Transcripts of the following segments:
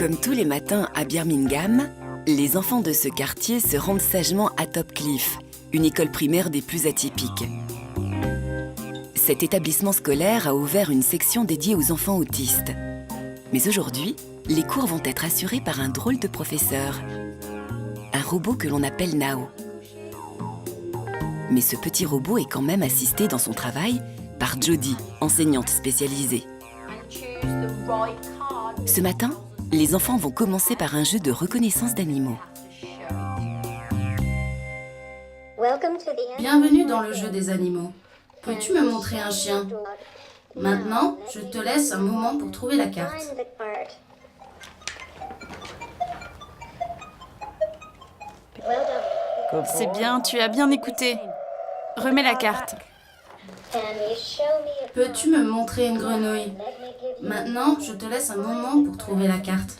Comme tous les matins à Birmingham, les enfants de ce quartier se rendent sagement à Topcliffe, une école primaire des plus atypiques. Cet établissement scolaire a ouvert une section dédiée aux enfants autistes. Mais aujourd'hui, les cours vont être assurés par un drôle de professeur, un robot que l'on appelle Nao. Mais ce petit robot est quand même assisté dans son travail par Jodie, enseignante spécialisée. Ce matin, les enfants vont commencer par un jeu de reconnaissance d'animaux. Bienvenue dans le jeu des animaux. Peux-tu me montrer un chien? Maintenant, je te laisse un moment pour trouver la carte. C'est bien, tu as bien écouté. Remets la carte. Peux-tu me montrer une grenouille? Maintenant, je te laisse un moment pour trouver la carte.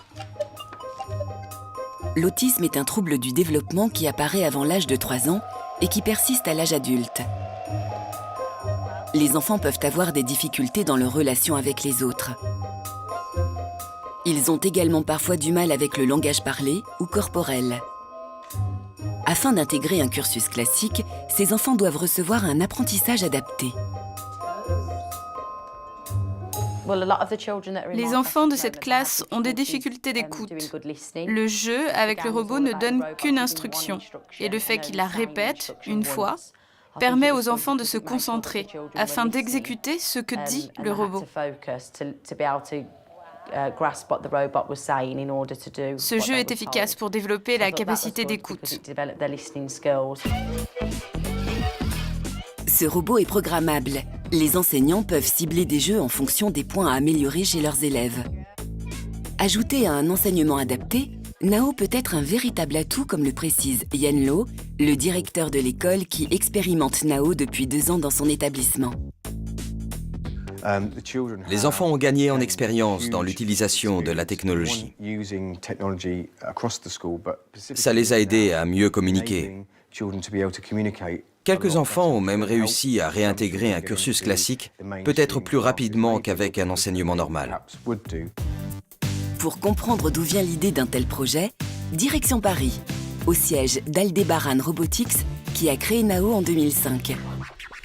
L'autisme est un trouble du développement qui apparaît avant l'âge de 3 ans et qui persiste à l'âge adulte. Les enfants peuvent avoir des difficultés dans leur relation avec les autres. Ils ont également parfois du mal avec le langage parlé ou corporel. Afin d'intégrer un cursus classique, ces enfants doivent recevoir un apprentissage adapté. Les enfants de cette classe ont des difficultés d'écoute. Le jeu avec le robot ne donne qu'une instruction, et le fait qu'il la répète une fois permet aux enfants de se concentrer afin d'exécuter ce que dit le robot. Ce jeu est efficace pour développer la capacité d'écoute. Ce robot est programmable. Les enseignants peuvent cibler des jeux en fonction des points à améliorer chez leurs élèves. Ajouté à un enseignement adapté, Nao peut être un véritable atout, comme le précise Yen Lo, le directeur de l'école qui expérimente Nao depuis 2 ans dans son établissement. Les enfants ont gagné en expérience dans l'utilisation de la technologie. Ça les a aidés à mieux communiquer. Quelques enfants ont même réussi à réintégrer un cursus classique, peut-être plus rapidement qu'avec un enseignement normal. Pour comprendre d'où vient l'idée d'un tel projet, direction Paris, au siège d'Aldebaran Robotics qui a créé Nao en 2005.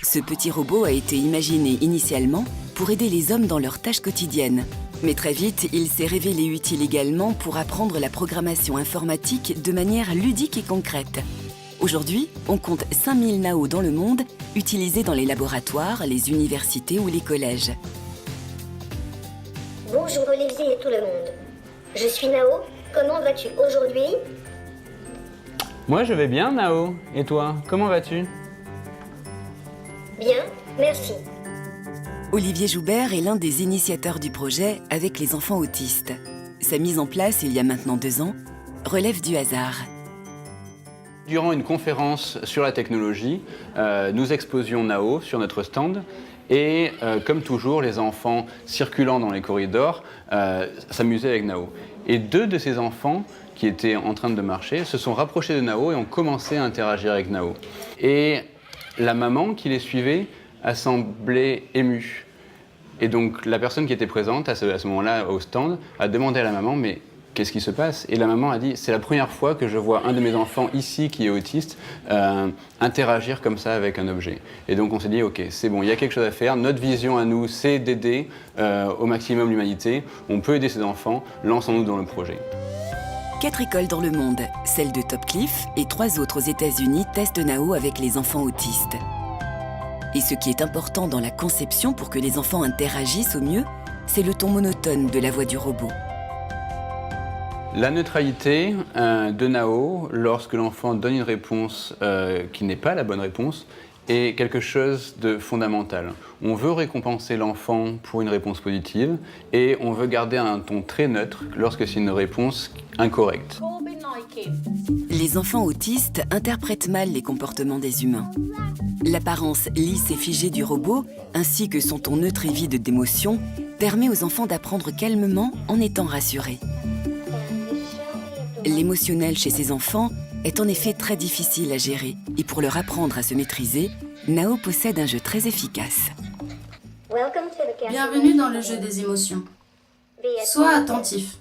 Ce petit robot a été imaginé initialement pour aider les hommes dans leurs tâches quotidiennes. Mais très vite, il s'est révélé utile également pour apprendre la programmation informatique de manière ludique et concrète. Aujourd'hui, on compte 5000 Nao dans le monde, utilisés dans les laboratoires, les universités ou les collèges. Bonjour Olivier et tout le monde. Je suis Nao. Comment vas-tu aujourd'hui? Moi je vais bien Nao. Et toi, comment vas-tu? Bien, merci. Olivier Joubert est l'un des initiateurs du projet avec les enfants autistes. Sa mise en place il y a maintenant 2 ans relève du hasard. Durant une conférence sur la technologie, nous exposions Nao sur notre stand et comme toujours, les enfants circulant dans les corridors s'amusaient avec Nao. Et 2 de ces enfants qui étaient en train de marcher se sont rapprochés de Nao et ont commencé à interagir avec Nao. Et la maman qui les suivait a semblé émue. Et donc la personne qui était présente à ce moment-là au stand a demandé à la maman « mais qu'est-ce qui se passe ?» Et la maman a dit « c'est la première fois que je vois un de mes enfants ici qui est autiste interagir comme ça avec un objet. » Et donc on s'est dit « ok, c'est bon, il y a quelque chose à faire. Notre vision à nous, c'est d'aider au maximum l'humanité. On peut aider ces enfants, lançons-nous dans le projet. » 4 écoles dans le monde, celle de Topcliffe et 3 autres aux États-Unis testent Nao avec les enfants autistes. Et ce qui est important dans la conception pour que les enfants interagissent au mieux, c'est le ton monotone de la voix du robot. La neutralité de Nao, lorsque l'enfant donne une réponse qui n'est pas la bonne réponse, est quelque chose de fondamental. On veut récompenser l'enfant pour une réponse positive et on veut garder un ton très neutre lorsque c'est une réponse incorrecte. Les enfants autistes interprètent mal les comportements des humains. L'apparence lisse et figée du robot, ainsi que son ton neutre et vide d'émotion, permet aux enfants d'apprendre calmement en étant rassurés. L'émotionnel chez ces enfants est en effet très difficile à gérer et pour leur apprendre à se maîtriser, Nao possède un jeu très efficace. Bienvenue dans le jeu des émotions. Sois attentif.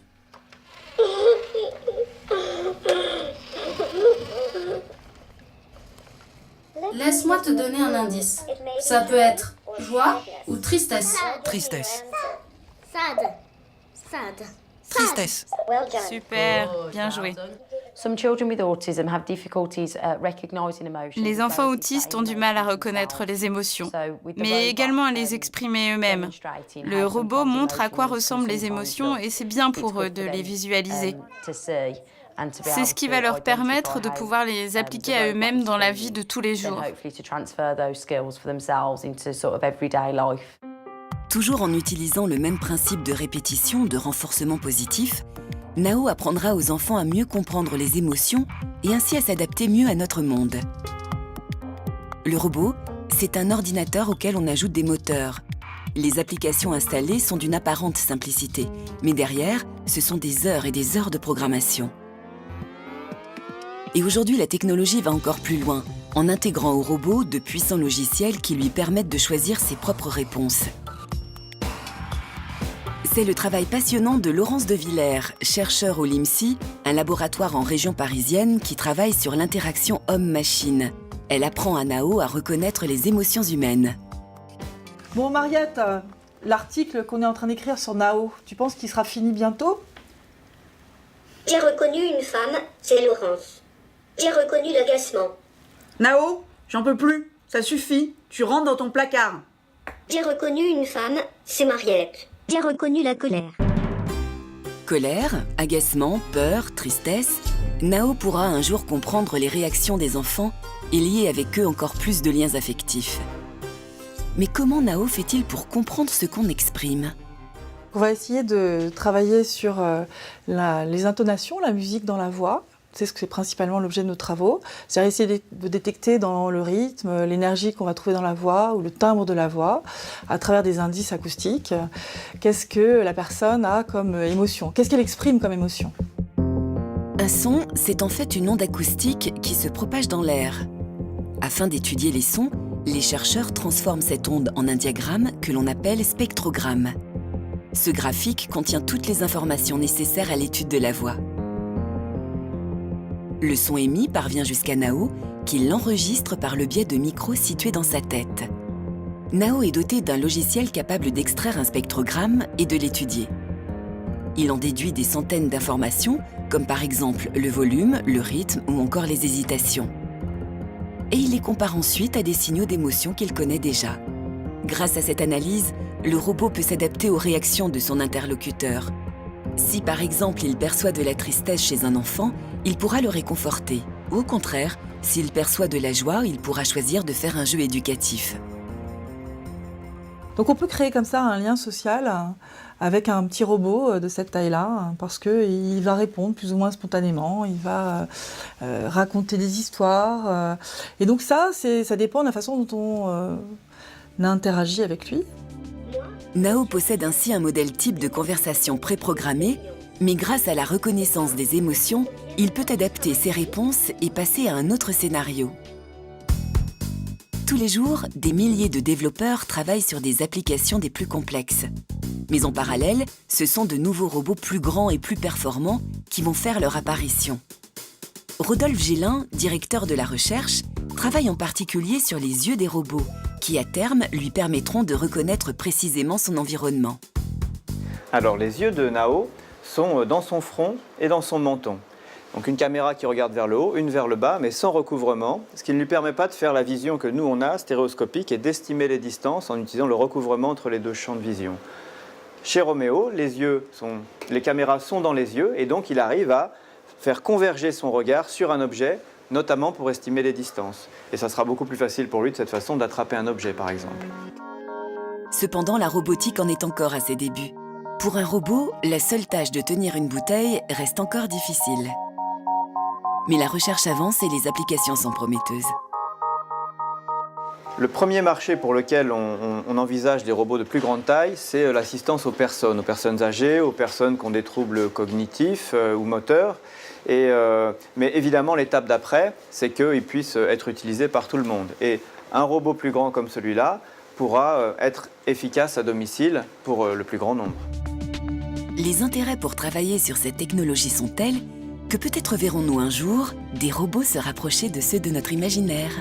Laisse-moi te donner un indice. Ça peut être joie ou tristesse. Tristesse. Sad. Tristesse. Super, bien joué. Les enfants autistes ont du mal à reconnaître les émotions, mais également à les exprimer eux-mêmes. Le robot montre à quoi ressemblent les émotions et c'est bien pour eux de les visualiser. C'est ce qui va leur permettre de pouvoir les appliquer à eux-mêmes dans la vie de tous les jours. Toujours en utilisant le même principe de répétition, de renforcement positif, Nao apprendra aux enfants à mieux comprendre les émotions et ainsi à s'adapter mieux à notre monde. Le robot, c'est un ordinateur auquel on ajoute des moteurs. Les applications installées sont d'une apparente simplicité, mais derrière, ce sont des heures et des heures de programmation. Et aujourd'hui, la technologie va encore plus loin, en intégrant au robot de puissants logiciels qui lui permettent de choisir ses propres réponses. C'est le travail passionnant de Laurence de Villers, chercheur au LIMSI, un laboratoire en région parisienne qui travaille sur l'interaction homme-machine. Elle apprend à Nao à reconnaître les émotions humaines. Bon Mariette, l'article qu'on est en train d'écrire sur Nao, tu penses qu'il sera fini bientôt? J'ai reconnu une femme, c'est Laurence. J'ai reconnu l'agacement. Nao, j'en peux plus, ça suffit, tu rentres dans ton placard. J'ai reconnu une femme, c'est Mariette. J'ai reconnu la colère. Colère, agacement, peur, tristesse, Nao pourra un jour comprendre les réactions des enfants et lier avec eux encore plus de liens affectifs. Mais comment Nao fait-il pour comprendre ce qu'on exprime ? On va essayer de travailler sur les intonations, la musique dans la voix. C'est ce que c'est principalement l'objet de nos travaux. C'est-à-dire essayer de détecter dans le rythme l'énergie qu'on va trouver dans la voix ou le timbre de la voix à travers des indices acoustiques. Qu'est-ce que la personne a comme émotion? Qu'est-ce qu'elle exprime comme émotion? Un son, c'est en fait une onde acoustique qui se propage dans l'air. Afin d'étudier les sons, les chercheurs transforment cette onde en un diagramme que l'on appelle spectrogramme. Ce graphique contient toutes les informations nécessaires à l'étude de la voix. Le son émis parvient jusqu'à Nao, qui l'enregistre par le biais de micros situés dans sa tête. Nao est doté d'un logiciel capable d'extraire un spectrogramme et de l'étudier. Il en déduit des centaines d'informations, comme par exemple le volume, le rythme ou encore les hésitations. Et il les compare ensuite à des signaux d'émotion qu'il connaît déjà. Grâce à cette analyse, le robot peut s'adapter aux réactions de son interlocuteur. Si par exemple il perçoit de la tristesse chez un enfant, il pourra le réconforter. Ou au contraire, s'il perçoit de la joie, il pourra choisir de faire un jeu éducatif. Donc on peut créer comme ça un lien social avec un petit robot de cette taille-là, parce qu'il va répondre plus ou moins spontanément, il va raconter des histoires. Et donc ça dépend de la façon dont on interagit avec lui. Nao possède ainsi un modèle type de conversation préprogrammée, mais grâce à la reconnaissance des émotions, il peut adapter ses réponses et passer à un autre scénario. Tous les jours, des milliers de développeurs travaillent sur des applications des plus complexes. Mais en parallèle, ce sont de nouveaux robots plus grands et plus performants qui vont faire leur apparition. Rodolphe Gélin, directeur de la recherche, travaille en particulier sur les yeux des robots, qui à terme lui permettront de reconnaître précisément son environnement. Alors les yeux de Nao sont dans son front et dans son menton. Donc une caméra qui regarde vers le haut, une vers le bas, mais sans recouvrement, ce qui ne lui permet pas de faire la vision que nous on a, stéréoscopique, et d'estimer les distances en utilisant le recouvrement entre les deux champs de vision. Chez Roméo, les caméras sont dans les yeux et donc il arrive à faire converger son regard sur un objet, notamment pour estimer les distances. Et ça sera beaucoup plus facile pour lui de cette façon d'attraper un objet par exemple. Cependant, la robotique en est encore à ses débuts. Pour un robot, la seule tâche de tenir une bouteille reste encore difficile. Mais la recherche avance et les applications sont prometteuses. Le premier marché pour lequel on envisage des robots de plus grande taille, c'est l'assistance aux personnes âgées, aux personnes qui ont des troubles cognitifs ou moteurs. Mais évidemment, l'étape d'après, c'est qu'ils puissent être utilisés par tout le monde. Et un robot plus grand comme celui-là pourra être efficace à domicile pour le plus grand nombre. Les intérêts pour travailler sur cette technologie sont tels que peut-être verrons-nous un jour des robots se rapprocher de ceux de notre imaginaire.